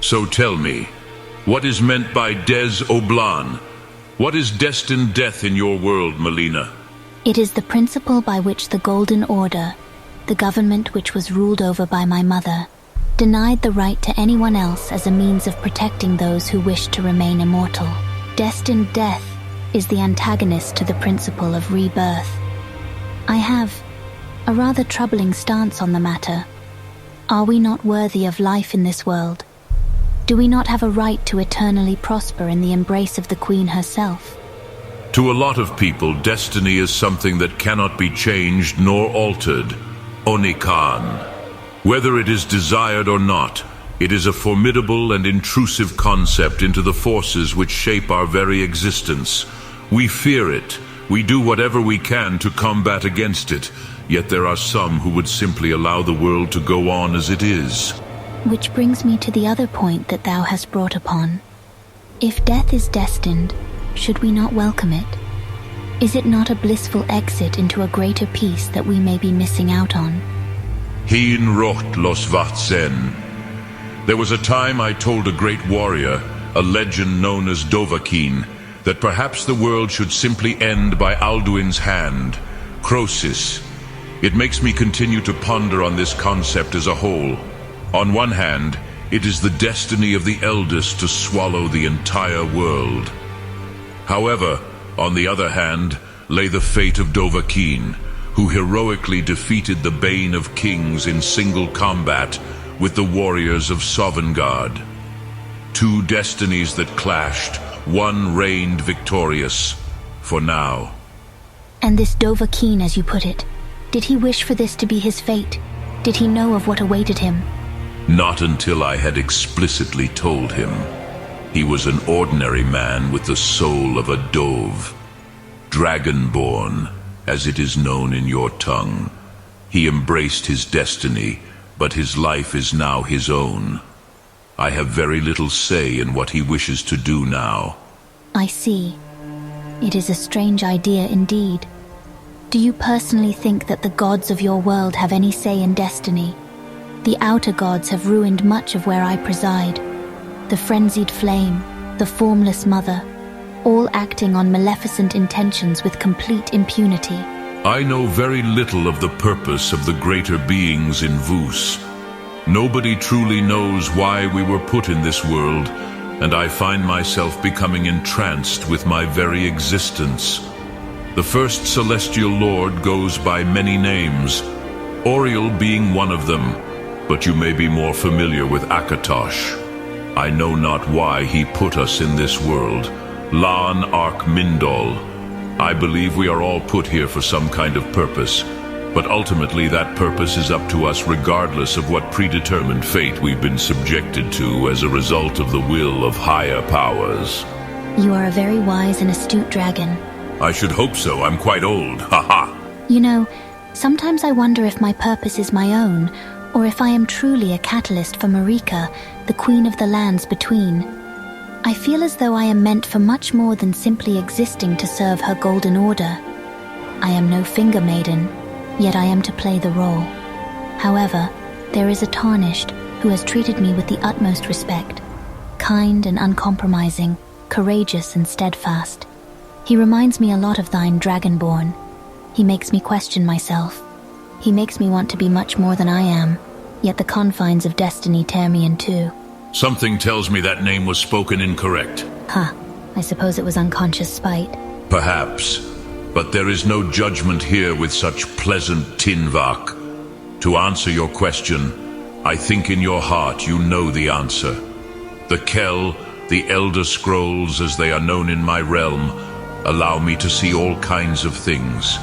So tell me, what is meant by Des Oblan? What is destined death in your world, Melina? It is the principle by which the Golden Order, the government which was ruled over by my mother, denied the right to anyone else as a means of protecting those who wished to remain immortal. Destined death is the antagonist to the principle of rebirth. I have a rather troubling stance on the matter. Are we not worthy of life in this world? Do we not have a right to eternally prosper in the embrace of the Queen herself? To a lot of people, destiny is something that cannot be changed nor altered. Onikan. Whether it is desired or not, it is a formidable and intrusive concept into the forces which shape our very existence. We fear it. We do whatever we can to combat against it. Yet there are some who would simply allow the world to go on as it is. Which brings me to the other point that thou hast brought upon. If death is destined, should we not welcome it? Is it not a blissful exit into a greater peace that we may be missing out on? Hin rocht los Vatsen. There was a time I told a great warrior, a legend known as Dovahkiin, that perhaps the world should simply end by Alduin's hand, Croesus. It makes me continue to ponder on this concept as a whole. On one hand, it is the destiny of the eldest to swallow the entire world. However, on the other hand, lay the fate of Dovahkiin, who heroically defeated the Bane of Kings in single combat with the warriors of Sovngarde. Two destinies that clashed, one reigned victorious, for now. And this Dovahkiin, as you put it, did he wish for this to be his fate? Did he know of what awaited him? Not until I had explicitly told him. He was an ordinary man with the soul of a dove, dragonborn, as it is known in your tongue. He embraced his destiny, but his life is now his own. I have very little say in what he wishes to do now. I see. It is a strange idea indeed. Do you personally think that the gods of your world have any say in destiny? The outer gods have ruined much of where I preside. The frenzied flame, the formless mother, all acting on maleficent intentions with complete impunity. I know very little of the purpose of the greater beings in Vus. Nobody truly knows why we were put in this world, and I find myself becoming entranced with my very existence. The first celestial lord goes by many names, Oriel being one of them, but you may be more familiar with Akatosh. I know not why he put us in this world. Lan Ark Mindol. I believe we are all put here for some kind of purpose, but ultimately that purpose is up to us regardless of what predetermined fate we've been subjected to as a result of the will of higher powers. You are a very wise and astute dragon. I should hope so. I'm quite old. Haha. You know, sometimes I wonder if my purpose is my own, or if I am truly a catalyst for Marika, the queen of the lands between. I feel as though I am meant for much more than simply existing to serve her golden order. I am no finger maiden, yet I am to play the role. However, there is a tarnished who has treated me with the utmost respect, kind and uncompromising, courageous and steadfast. He reminds me a lot of thine Dragonborn. He makes me question myself. He makes me want to be much more than I am, yet the confines of destiny tear me in two. Something tells me that name was spoken incorrect. I suppose it was unconscious spite. Perhaps, but there is no judgment here with such pleasant tinvak. To answer your question, I think in your heart you know the answer. The Kell, the Elder Scrolls as they are known in my realm, allow me to see all kinds of things.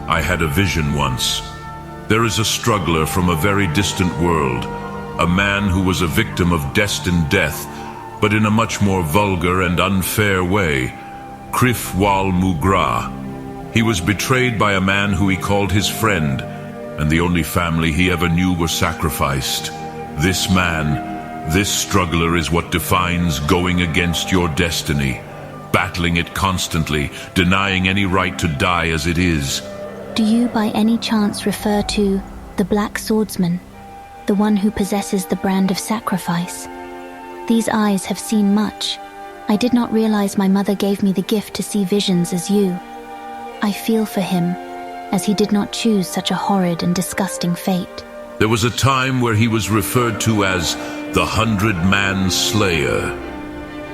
I had a vision once. There is a struggler from a very distant world, a man who was a victim of destined death, but in a much more vulgar and unfair way, Krif Wal Mugra. He was betrayed by a man who he called his friend, and the only family he ever knew were sacrificed. This man, this struggler is what defines going against your destiny, battling it constantly, denying any right to die as it is. Do you by any chance refer to the Black Swordsman, the one who possesses the brand of sacrifice? These eyes have seen much. I did not realize my mother gave me the gift to see visions as you. I feel for him, as he did not choose such a horrid and disgusting fate. There was a time where he was referred to as the 100-Man Slayer.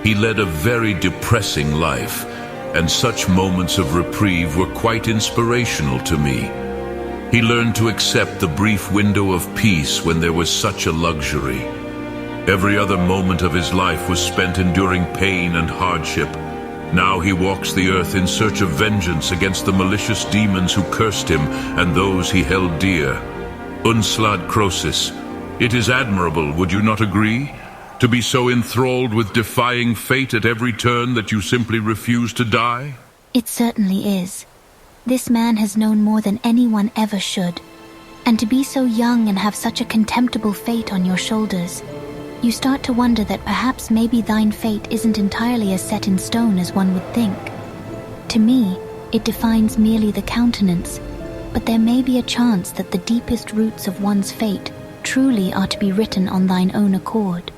He led a very depressing life, and such moments of reprieve were quite inspirational to me. He learned to accept the brief window of peace when there was such a luxury. Every other moment of his life was spent enduring pain and hardship. Now he walks the earth in search of vengeance against the malicious demons who cursed him and those he held dear. Unslad Croesus, it is admirable, would you not agree? To be so enthralled with defying fate at every turn that you simply refuse to die? It certainly is. This man has known more than anyone ever should. And to be so young and have such a contemptible fate on your shoulders, you start to wonder that perhaps maybe thine fate isn't entirely as set in stone as one would think. To me, it defines merely the countenance, but there may be a chance that the deepest roots of one's fate truly are to be written on thine own accord.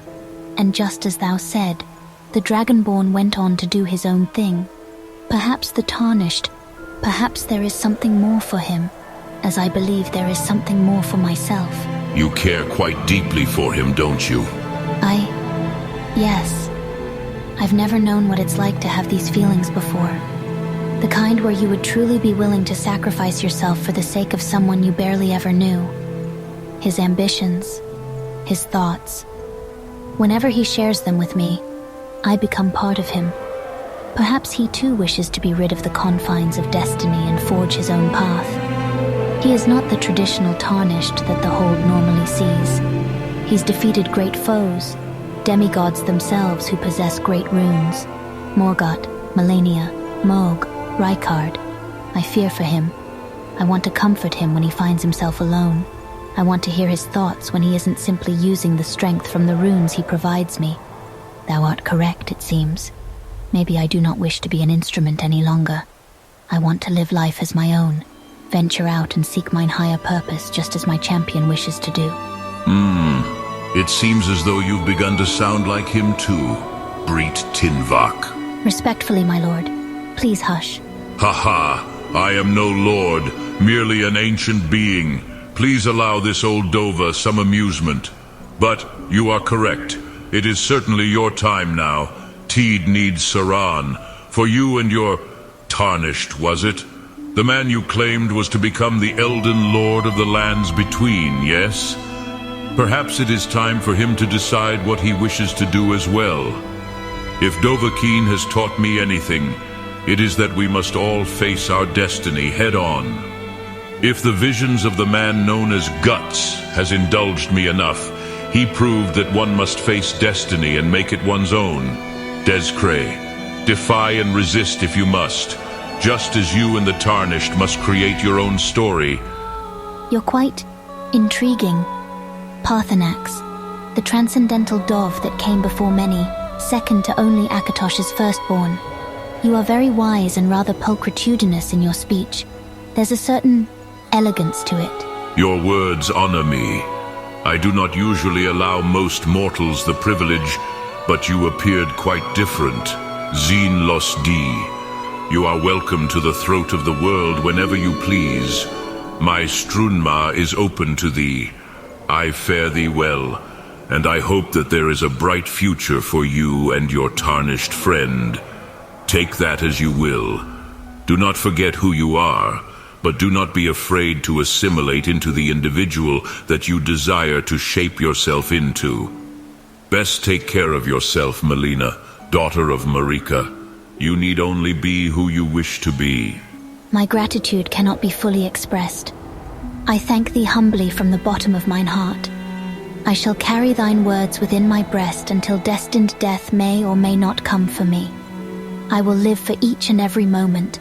And just as thou said, the Dragonborn went on to do his own thing. Perhaps the Tarnished, perhaps there is something more for him, as I believe there is something more for myself. You care quite deeply for him, don't you? Yes. I've never known what it's like to have these feelings before. The kind where you would truly be willing to sacrifice yourself for the sake of someone you barely ever knew. His ambitions, his thoughts. Whenever he shares them with me, I become part of him. Perhaps he too wishes to be rid of the confines of destiny and forge his own path. He is not the traditional Tarnished that the Hold normally sees. He's defeated great foes, demigods themselves who possess great runes. Morgoth, Melina, Mohg, Rykard. I fear for him. I want to comfort him when he finds himself alone. I want to hear his thoughts when he isn't simply using the strength from the runes he provides me. Thou art correct, it seems. Maybe I do not wish to be an instrument any longer. I want to live life as my own, venture out and seek mine higher purpose just as my champion wishes to do. It seems as though you've begun to sound like him too, Breet Tinvak. Respectfully, my lord. Please hush. Ha! I am no lord, merely an ancient being. Please allow this old Dova some amusement. But you are correct. It is certainly your time now. Teed needs Saran. For you and your Tarnished, was it? The man you claimed was to become the Elden Lord of the lands between, yes? Perhaps it is time for him to decide what he wishes to do as well. If Dovahkiin has taught me anything, it is that we must all face our destiny head-on. If the visions of the man known as Guts has indulged me enough, he proved that one must face destiny and make it one's own. Descray, defy and resist if you must, just as you and the Tarnished must create your own story. You're quite intriguing. Paarthurnax, the transcendental dove that came before many, second to only Akatosh's firstborn. You are very wise and rather pulchritudinous in your speech. There's a certain elegance to it. Your words honor me. I do not usually allow most mortals the privilege, but you appeared quite different. Zin Los Di. You are welcome to the throat of the world whenever you please. My Strunma is open to thee. I fare thee well, and I hope that there is a bright future for you and your Tarnished friend. Take that as you will. Do not forget who you are, but do not be afraid to assimilate into the individual that you desire to shape yourself into. Best take care of yourself, Melina, daughter of Marika. You need only be who you wish to be. My gratitude cannot be fully expressed. I thank thee humbly from the bottom of mine heart. I shall carry thine words within my breast until destined death may or may not come for me. I will live for each and every moment,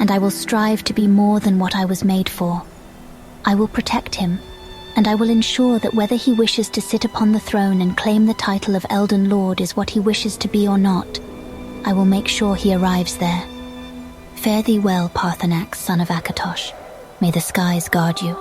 and I will strive to be more than what I was made for. I will protect him, and I will ensure that whether he wishes to sit upon the throne and claim the title of Elden Lord is what he wishes to be or not, I will make sure he arrives there. Fare thee well, Paarthurnax, son of Akatosh. May the skies guard you.